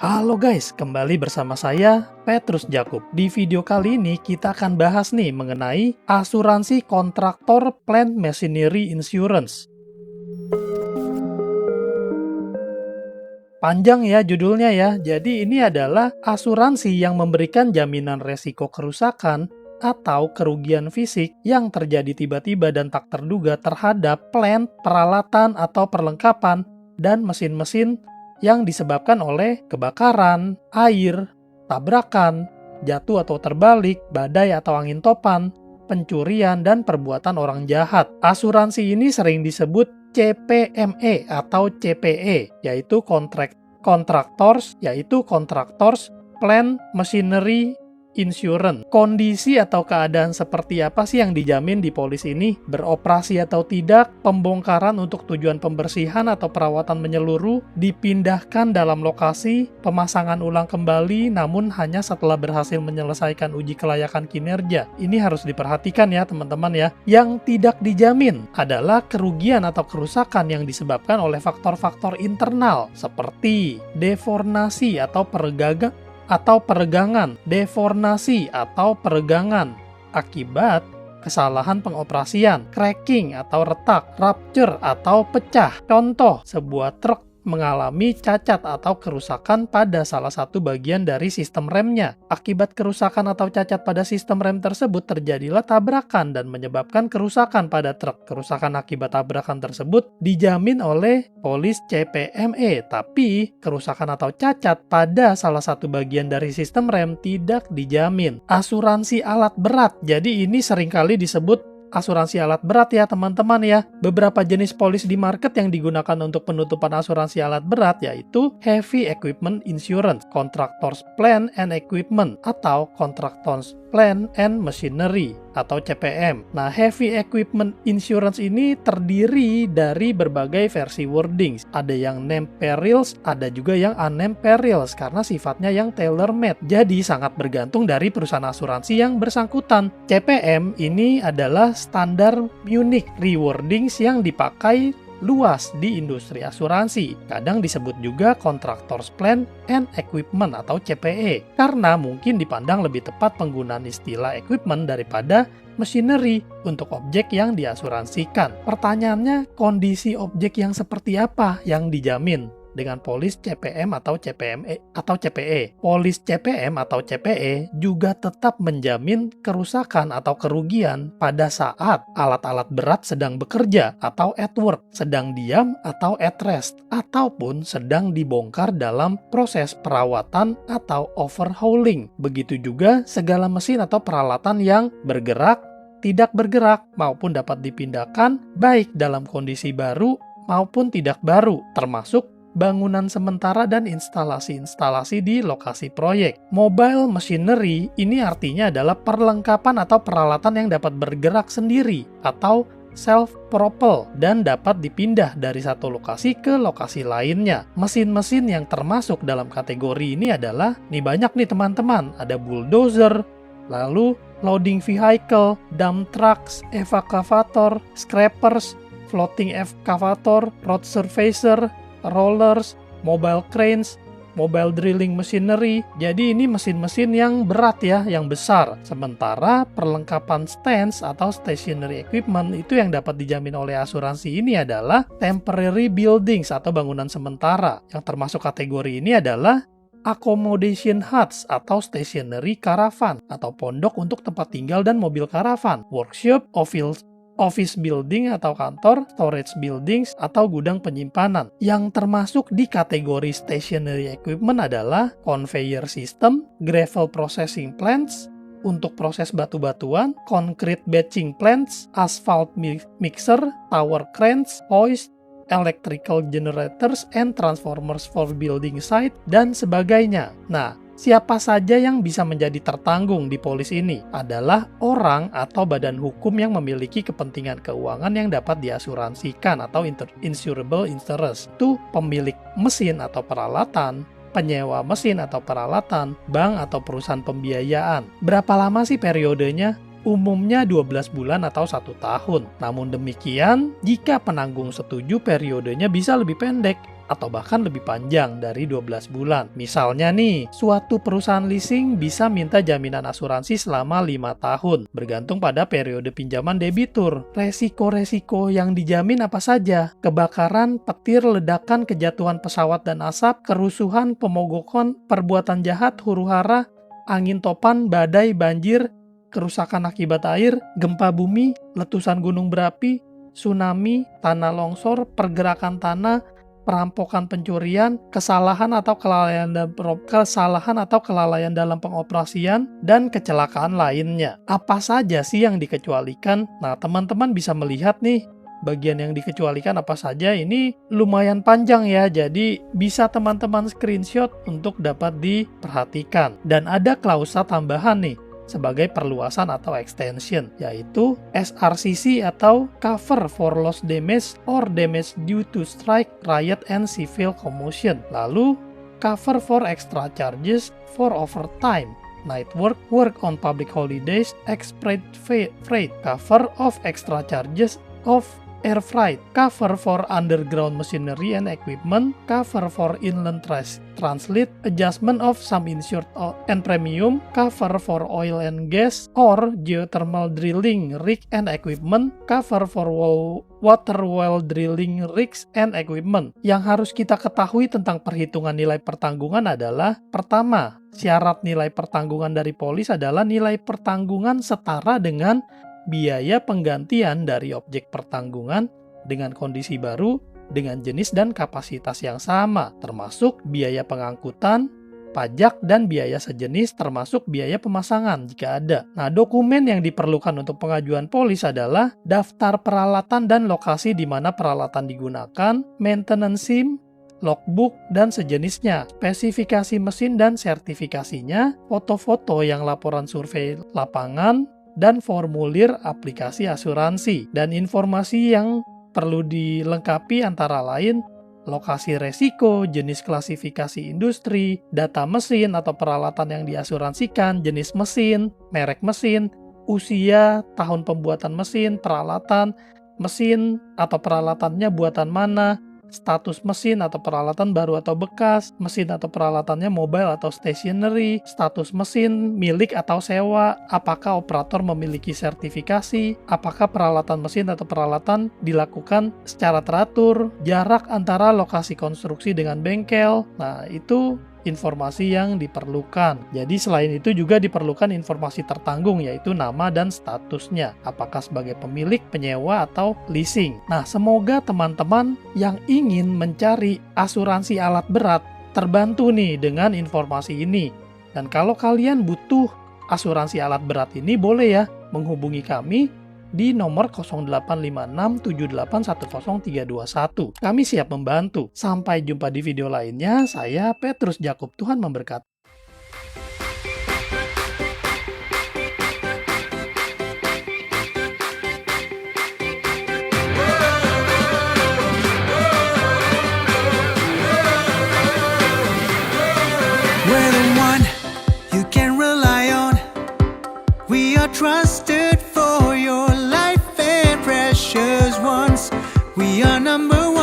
Halo guys, kembali bersama saya Petrus Jakub. Di video kali ini kita akan bahas nih mengenai asuransi kontraktor Plant Machinery Insurance. Panjang ya judulnya ya. Jadi ini adalah asuransi yang memberikan jaminan resiko kerusakan atau kerugian fisik yang terjadi tiba-tiba dan tak terduga terhadap plant, peralatan atau perlengkapan dan mesin-mesin yang disebabkan oleh kebakaran, air, tabrakan, jatuh atau terbalik, badai atau angin topan, pencurian, dan perbuatan orang jahat. Asuransi ini sering disebut CPME atau CPE, yaitu Contractors Plant Machinery Insurance. Kondisi atau keadaan seperti apa sih yang dijamin di polis ini? Beroperasi atau tidak, pembongkaran untuk tujuan pembersihan atau perawatan menyeluruh, dipindahkan dalam lokasi, pemasangan ulang kembali namun hanya setelah berhasil menyelesaikan uji kelayakan kinerja. Ini harus diperhatikan ya teman-teman ya. Yang tidak dijamin adalah kerugian atau kerusakan yang disebabkan oleh faktor-faktor internal seperti deformasi atau peregangan, deformasi atau peregangan akibat kesalahan pengoperasian, cracking atau retak, rupture atau pecah. Contoh, sebuah truk mengalami cacat atau kerusakan pada salah satu bagian dari sistem remnya. Akibat kerusakan atau cacat pada sistem rem tersebut terjadilah tabrakan dan menyebabkan kerusakan pada truk. Kerusakan akibat tabrakan tersebut dijamin oleh polis CPME, tapi kerusakan atau cacat pada salah satu bagian dari sistem rem tidak dijamin. Asuransi alat berat, jadi ini seringkali disebut asuransi alat berat ya teman-teman ya. Beberapa jenis polis di market yang digunakan untuk penutupan asuransi alat berat yaitu Heavy Equipment Insurance, Contractors Plant and Equipment, atau Contractors Plant and Machinery atau CPM. Nah, Heavy Equipment Insurance ini terdiri dari berbagai versi wordings. Ada yang named perils, ada juga yang unnamed perils karena sifatnya yang tailor-made. Jadi sangat bergantung dari perusahaan asuransi yang bersangkutan. CPM ini adalah standar unique rewardings yang dipakai luas di industri asuransi. Kadang disebut juga Contractors Plant and Equipment atau CPE, karena mungkin dipandang lebih tepat penggunaan istilah equipment daripada machinery untuk objek yang diasuransikan. Pertanyaannya, kondisi objek yang seperti apa yang dijamin dengan polis CPM atau CPME atau CPE. Polis CPM atau CPE juga tetap menjamin kerusakan atau kerugian pada saat alat-alat berat sedang bekerja atau at work, sedang diam atau at rest, ataupun sedang dibongkar dalam proses perawatan atau overhauling. Begitu juga segala mesin atau peralatan yang bergerak, tidak bergerak, maupun dapat dipindahkan baik dalam kondisi baru maupun tidak baru, termasuk bangunan sementara dan instalasi-instalasi di lokasi proyek. Mobile machinery ini artinya adalah perlengkapan atau peralatan yang dapat bergerak sendiri atau self-propel dan dapat dipindah dari satu lokasi ke lokasi lainnya. Mesin-mesin yang termasuk dalam kategori ini adalah, nih banyak nih teman-teman, ada bulldozer, lalu loading vehicle, dump trucks, excavator, scrapers, floating excavator, road surfacer, rollers, mobile cranes, mobile drilling machinery. Jadi ini mesin-mesin yang berat ya, yang besar. Sementara perlengkapan stands atau stationary equipment itu yang dapat dijamin oleh asuransi ini adalah temporary buildings atau bangunan sementara. Yang termasuk kategori ini adalah accommodation huts atau stationary caravan atau pondok untuk tempat tinggal dan mobil karavan, workshop, office building atau kantor, storage buildings atau gudang penyimpanan. Yang termasuk di kategori stationary equipment adalah conveyor system, gravel processing plants untuk proses batu-batuan, concrete batching plants, asphalt mixer, tower cranes, hoist, electrical generators and transformers for building site, dan sebagainya. Nah, siapa saja yang bisa menjadi tertanggung di polis ini adalah orang atau badan hukum yang memiliki kepentingan keuangan yang dapat diasuransikan atau insurable interest. Itu pemilik mesin atau peralatan, penyewa mesin atau peralatan, bank atau perusahaan pembiayaan. Berapa lama sih periodenya? Umumnya 12 bulan atau 1 tahun. Namun demikian, jika penanggung setuju periodenya bisa lebih pendek atau bahkan lebih panjang dari 12 bulan. Misalnya nih, suatu perusahaan leasing bisa minta jaminan asuransi selama 5 tahun, bergantung pada periode pinjaman debitur. Resiko-resiko yang dijamin apa saja? Kebakaran, petir, ledakan, kejatuhan pesawat dan asap, kerusuhan, pemogokan, perbuatan jahat, huru-hara, angin topan, badai, banjir, kerusakan akibat air, gempa bumi, letusan gunung berapi, tsunami, tanah longsor, pergerakan tanah, perampokan, pencurian, kesalahan atau kelalaian dalam pengoperasian, dan kecelakaan lainnya. Apa saja sih yang dikecualikan? Nah, teman-teman bisa melihat nih, bagian yang dikecualikan apa saja. Ini lumayan panjang ya, jadi bisa teman-teman screenshot untuk dapat diperhatikan. Dan ada klausa tambahan nih, sebagai perluasan atau extension, yaitu SRCC atau Cover for Loss Damage or Damage Due to Strike, Riot, and Civil Commotion. Lalu, Cover for Extra Charges for Overtime, Night Work, Work on Public Holidays, Express Freight, Cover of Extra Charges of Air Freight, Cover for Underground Machinery and Equipment, Cover for Inland Transit, Adjustment of some Insured and Premium, Cover for Oil and Gas or Geothermal Drilling Rig and Equipment, Cover for Water Well Drilling Rigs and Equipment. Yang harus kita ketahui tentang perhitungan nilai pertanggungan adalah, pertama, syarat nilai pertanggungan dari polis adalah nilai pertanggungan setara dengan biaya penggantian dari objek pertanggungan dengan kondisi baru dengan jenis dan kapasitas yang sama, termasuk biaya pengangkutan, pajak, dan biaya sejenis termasuk biaya pemasangan jika ada. Nah, dokumen yang diperlukan untuk pengajuan polis adalah daftar peralatan dan lokasi di mana peralatan digunakan, maintenance SIM, logbook, dan sejenisnya, spesifikasi mesin dan sertifikasinya, foto-foto yang laporan survei lapangan, dan formulir aplikasi asuransi. Dan informasi yang perlu dilengkapi antara lain lokasi resiko, jenis klasifikasi industri, data mesin atau peralatan yang diasuransikan, jenis mesin, merek mesin, usia, tahun pembuatan mesin, peralatan mesin atau peralatannya buatan mana, status mesin atau peralatan baru atau bekas, mesin atau peralatannya mobile atau stationary, status mesin milik atau sewa, apakah operator memiliki sertifikasi, apakah peralatan mesin atau peralatan dilakukan secara teratur, jarak antara lokasi konstruksi dengan bengkel. Nah, itu informasi yang diperlukan. Jadi selain itu juga diperlukan informasi tertanggung, yaitu nama dan statusnya, apakah sebagai pemilik, penyewa, atau leasing. Nah, semoga teman-teman yang ingin mencari asuransi alat berat terbantu nih dengan informasi ini. Dan kalau kalian butuh asuransi alat berat ini, boleh ya menghubungi kami di nomor 0856781031. Kami siap membantu. Sampai jumpa di video lainnya. Saya Petrus Jakub. Tuhan memberkati. We're the one you can rely on. We are trusted for your life and precious ones. We are number one.